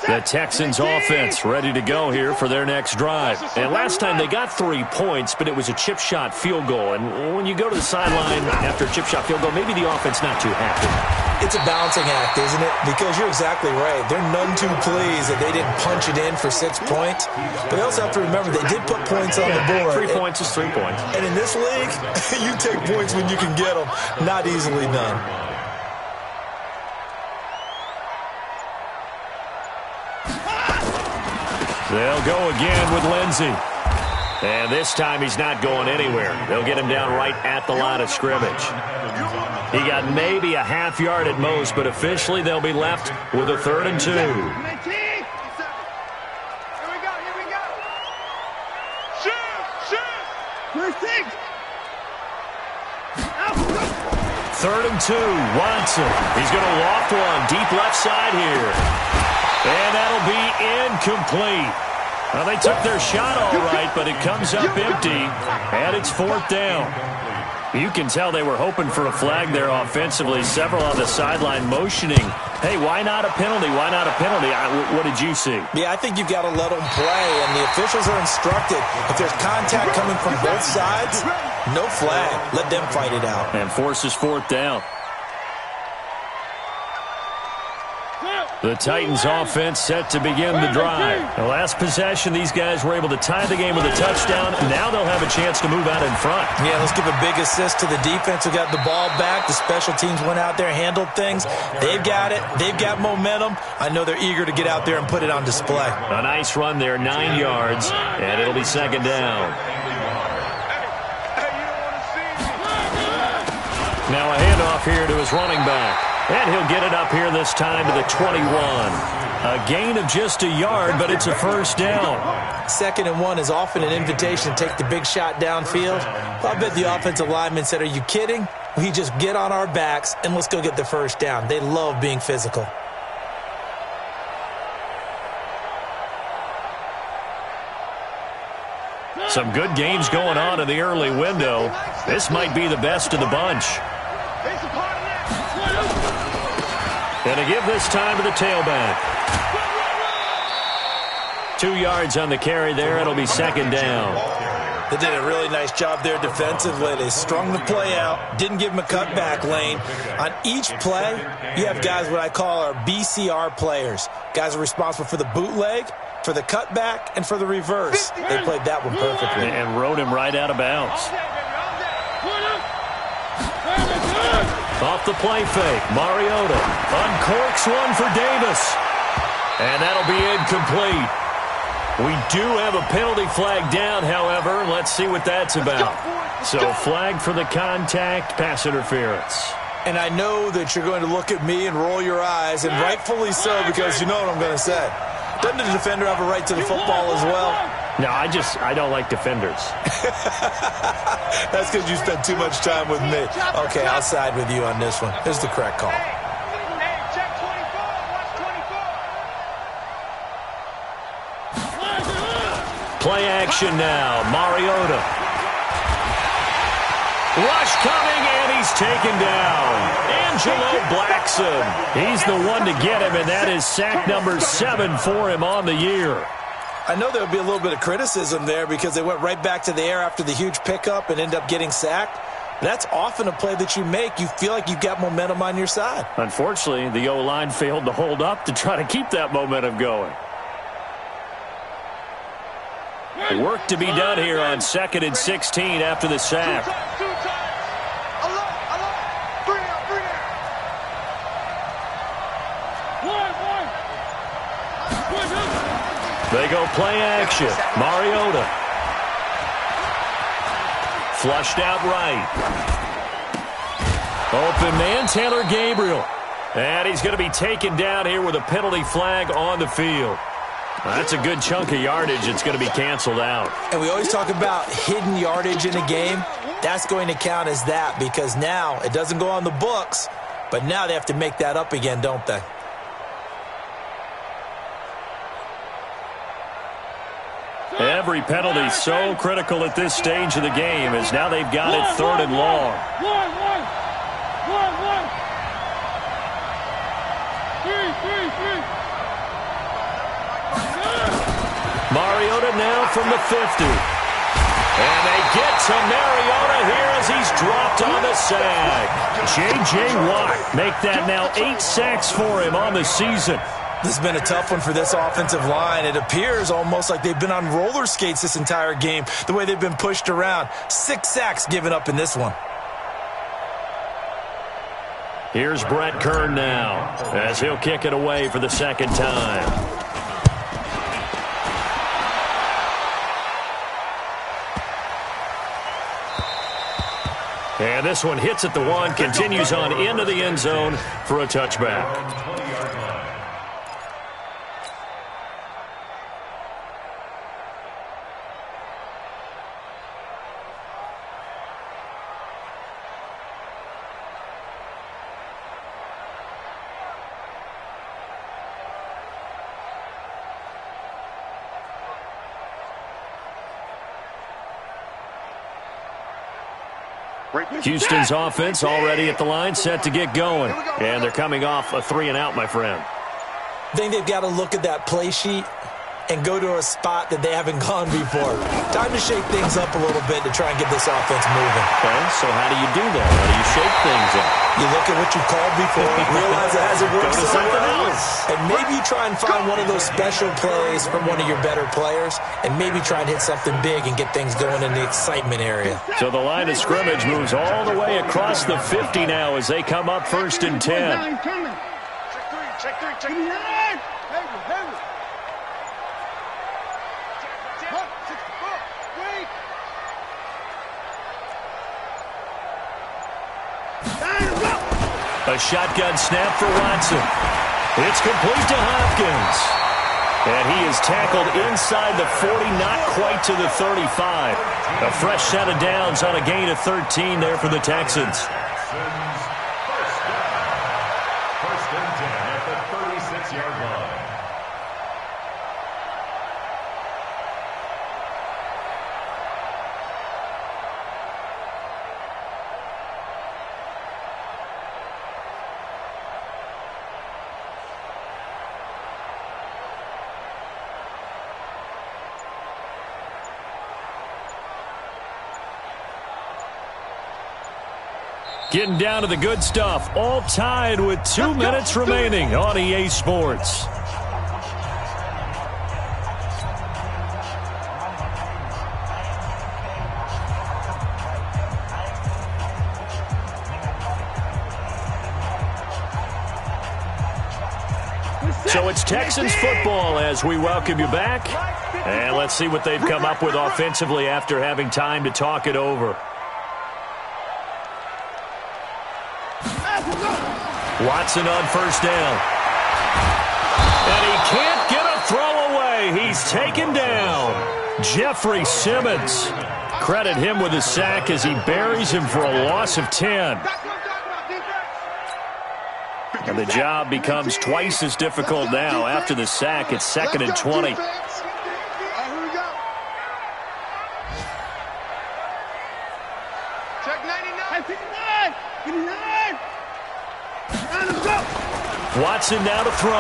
A: The Texans offense ready to go here for their next drive. And last time they got 3 points, but it was a chip shot field goal. And when you go to the sideline after a chip shot field goal, maybe the offense not too happy.
D: It's a balancing act, isn't it? Because you're exactly right. They're none too pleased that they didn't punch it in for 6 points. But they also have to remember they did put points on the board.
A: 3 points is 3 points.
D: And in this league, you take points when you can get them. Not easily done.
A: They'll go again with Lindsey. And this time he's not going anywhere. They'll get him down right at the line of scrimmage. He got maybe a half yard at most, but officially they'll be left with a 3rd and 2.
B: Here we go. Shoot.
A: 3rd and 2. Watson. He's going to loft one deep left side here. And that'll be incomplete. Well, they took their shot all right, but it comes up empty, and it's 4th down. You can tell they were hoping for a flag there offensively. Several on the sideline motioning. Hey, why not a penalty? Why not a penalty? What did you see?
D: Yeah, I think you've got to let them play, and the officials are instructed. If there's contact coming from both sides, no flag. Let them fight it out.
A: And forces 4th down. The Titans offense set to begin the drive. The last possession, these guys were able to tie the game with a touchdown. Now they'll have a chance to move out in front.
D: Yeah, let's give a big assist to the defense who got the ball back. The special teams went out there, handled things. They've got it. They've got momentum. I know they're eager to get out there and put it on display.
A: A nice run there, 9 yards, and it'll be 2nd down. Now a handoff here to his running back. And he'll get it up here this time to the 21. A gain of just a yard, but it's a 1st down.
D: 2nd and 1 is often an invitation to take the big shot downfield. I bet the offensive lineman said, are you kidding? We just get on our backs and let's go get the 1st down. They love being physical.
A: Some good games going on in the early window. This might be the best of the bunch. And to give this time to the tailback. 2 yards on the carry there. It'll be second down.
D: They did a really nice job there defensively. They strung the play out, didn't give them a cutback lane. On each play, you have guys what I call our BCR players. Guys are responsible for the bootleg, for the cutback, and for the reverse. They played that one perfectly.
A: And rode him right out of bounds. Off the play fake, Mariota uncorks one for Davis. And that'll be incomplete. We do have a penalty flag down, however. Let's see what that's about. So flag for the contact, pass interference.
D: And I know that you're going to look at me and roll your eyes, and rightfully so, because you know what I'm going to say. Doesn't the defender have a right to the football as well?
A: No, I don't like defenders.
D: That's because you spent too much time with me. Okay, I'll side with you on this one. Here's the correct call.
A: Play action now. Mariota. Rush coming, and he's taken down. Angelo Blackson. He's the one to get him, and that is sack number 7 for him on the year.
D: I know there'll be a little bit of criticism there because they went right back to the air after the huge pickup and end up getting sacked. That's often a play that you make. You feel like you've got momentum on your side.
A: Unfortunately, the O-line failed to hold up to try to keep that momentum going. Work to be done here on 2nd and 16 after the sack. They go play action. Mariota. Flushed out right. Open man, Taylor Gabriel. And he's going to be taken down here with a penalty flag on the field. That's a good chunk of yardage. It's going to be canceled out.
D: And we always talk about hidden yardage in a game. That's going to count as that because now it doesn't go on the books, but now they have to make that up again, don't they?
A: Every penalty so critical at this stage of the game as now they've got it 3rd and long. Mariota now from the 50. And they get to Mariota here as he's dropped on the sack. J.J. Watt make that now 8 sacks for him on the season.
D: This has been a tough one for this offensive line. It appears almost like they've been on roller skates this entire game, the way they've been pushed around. 6 sacks given up in this one.
A: Here's Brett Kern now as he'll kick it away for the 2nd time. And this one hits at the 1, continues on into the end zone for a touchback. Houston's offense already at the line, set to get going. And they're coming off a 3-and-out, my friend.
D: I think they've got to look at that play sheet and go to a spot that they haven't gone before. Time to shake things up a little bit to try and get this offense moving.
A: Okay, so how do you do that? How do you shake things up?
D: You look at what you called before, realize it hasn't worked
A: Go to something else.
D: And maybe you try and find one of those special plays from one of your better players, and maybe try and hit something big and get things going in the excitement area.
A: So the line of scrimmage moves all the way across the 50 now as they come up 1st and 10.
B: Check three.
A: A shotgun snap for Watson. It's complete to Hopkins. And he is tackled inside the 40, not quite to the 35. A fresh set of downs on a gain of 13 there for the Texans.
C: First and 10 at the 36-yard line.
A: Getting down to the good stuff. All tied with 2 minutes remaining on EA Sports. So it's Texans football as we welcome you back. And let's see what they've come up with offensively after having time to talk it over. Watson on first down. And he can't get a throw away. He's taken down. Jeffrey Simmons. Credit him with a sack as he buries him for a loss of 10. And the job becomes twice as difficult now. After the sack, it's 2nd and 20. Watson now to throw.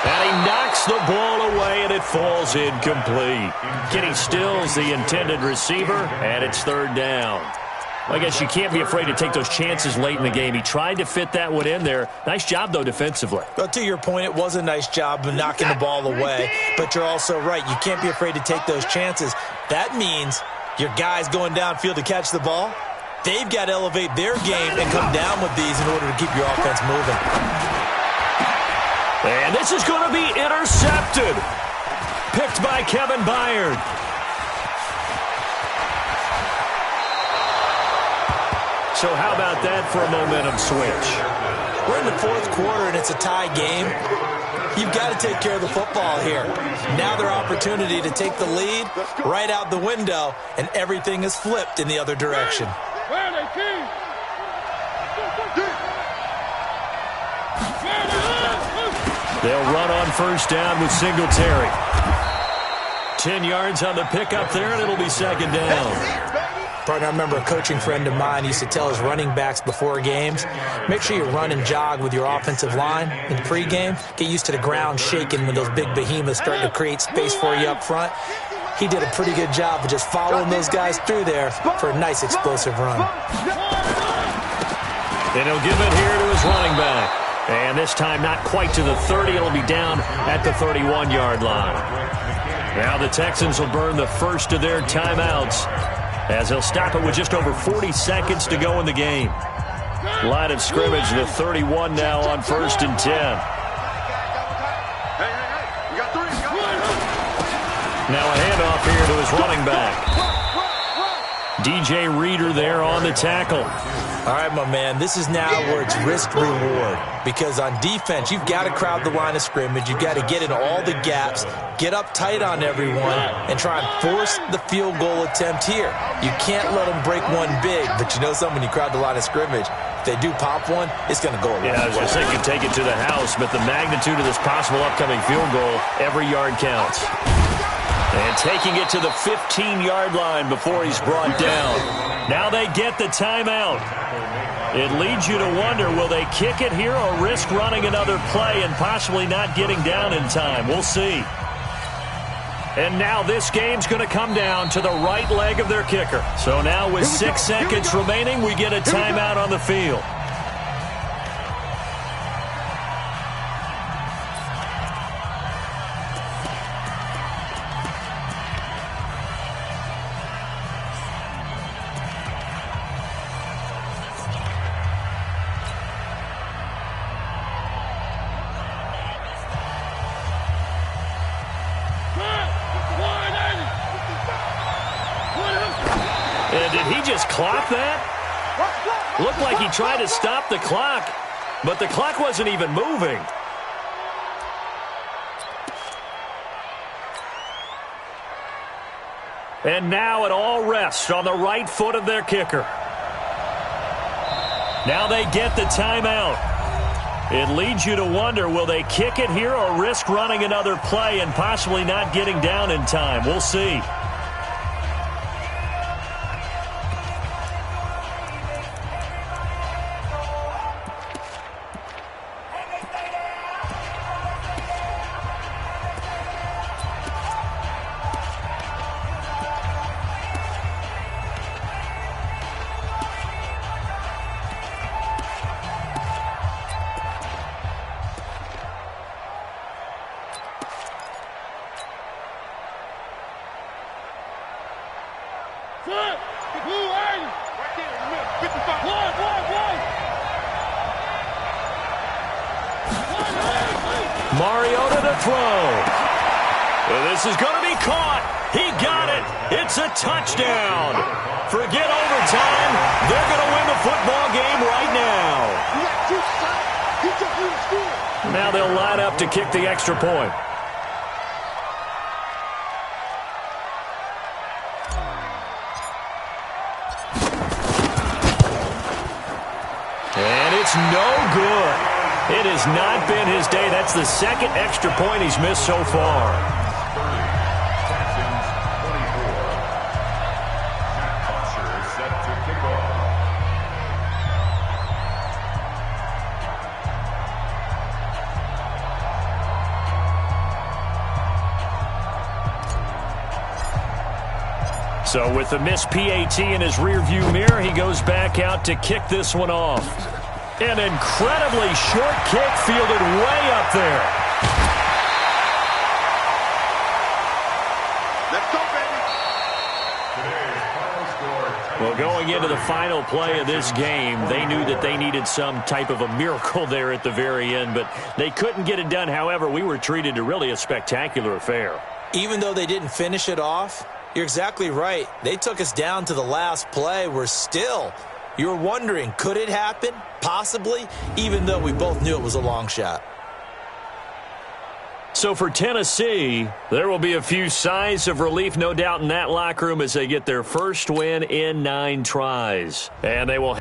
A: And he knocks the ball away, and it falls incomplete. Kenny Stills, the intended receiver, and it's 3rd down. I guess you can't be afraid to take those chances late in the game. He tried to fit that one in there. Nice job, though, defensively.
D: Well, to your point, it was a nice job of knocking the ball away. But you're also right. You can't be afraid to take those chances. That means your guys going downfield to catch the ball, they've got to elevate their game and come down with these in order to keep your offense moving.
A: And this is going to be intercepted. Picked by Kevin Byard. So how about that for a momentum switch?
D: We're in the 4th quarter, and it's a tie game. You've got to take care of the football here. Now their opportunity to take the lead right out the window, and everything is flipped in the other direction.
A: They'll run on first down with Singletary. 10 yards on the pickup there, and it'll be 2nd down.
D: Partner, I remember a coaching friend of mine used to tell his running backs before games, make sure you run and jog with your offensive line in pregame. Get used to the ground shaking when those big behemoths start to create space for you up front. He did a pretty good job of just following those guys through there for a nice explosive run.
A: And he'll give it here to his running back. And this time not quite to the 30. It'll be down at the 31-yard line. Now the Texans will burn the first of their timeouts, as they'll stop it with just over 40 seconds to go in the game. Line of scrimmage, the 31 now on 1st and 10. Now a handoff here to his running back. DJ Reader there on the tackle.
D: All right, my man, this is now where it's risk-reward. Because on defense, you've got to crowd the line of scrimmage. You've got to get in all the gaps, get up tight on everyone, and try and force the field goal attempt here. You can't let them break one big, but you know something, when you crowd the line of scrimmage, if they do pop one, it's going to go a long way.
A: Yeah, I was going to say you can take it to the house, but the magnitude of this possible upcoming field goal, every yard counts. And taking it to the 15-yard line before he's brought down. Now they get the timeout. It leads you to wonder, will they kick it here or risk running another play and possibly not getting down in time? We'll see. And now this game's going to come down to the right leg of their kicker. So now with 6 seconds remaining, we get a timeout on the field. Did he just clock that? Looked like he tried to stop the clock, but the clock wasn't even moving. And now it all rests on the right foot of their kicker. Now they get the timeout. It leads you to wonder, will they kick it here or risk running another play and possibly not getting down in time? We'll see. Mariota to throw. Well, this is going to be caught. He got it. It's a touchdown. Forget overtime. They're going to win the football game right now.
B: You got 2 shots. He took you to school.
A: Now they'll line up to kick the extra point. And it's no good. It has not been his day. That's the second extra point he's missed so far.
C: Texans 24. Matt Coster is set to kick off.
A: So with the missed PAT in his rearview mirror, he goes back out to kick this one off. An incredibly short kick fielded way up there.
B: Let's go, baby.
C: Today's final score.
A: Well, going into the final play of this game, they knew that they needed some type of a miracle there at the very end, but they couldn't get it done. However, we were treated to really a spectacular affair.
D: Even though they didn't finish it off, you're exactly right. They took us down to the last play. You're wondering, could it happen? Possibly, even though we both knew it was a long shot.
A: So for Tennessee, there will be a few sighs of relief, no doubt, in that locker room as they get their first win in 9 tries. And they will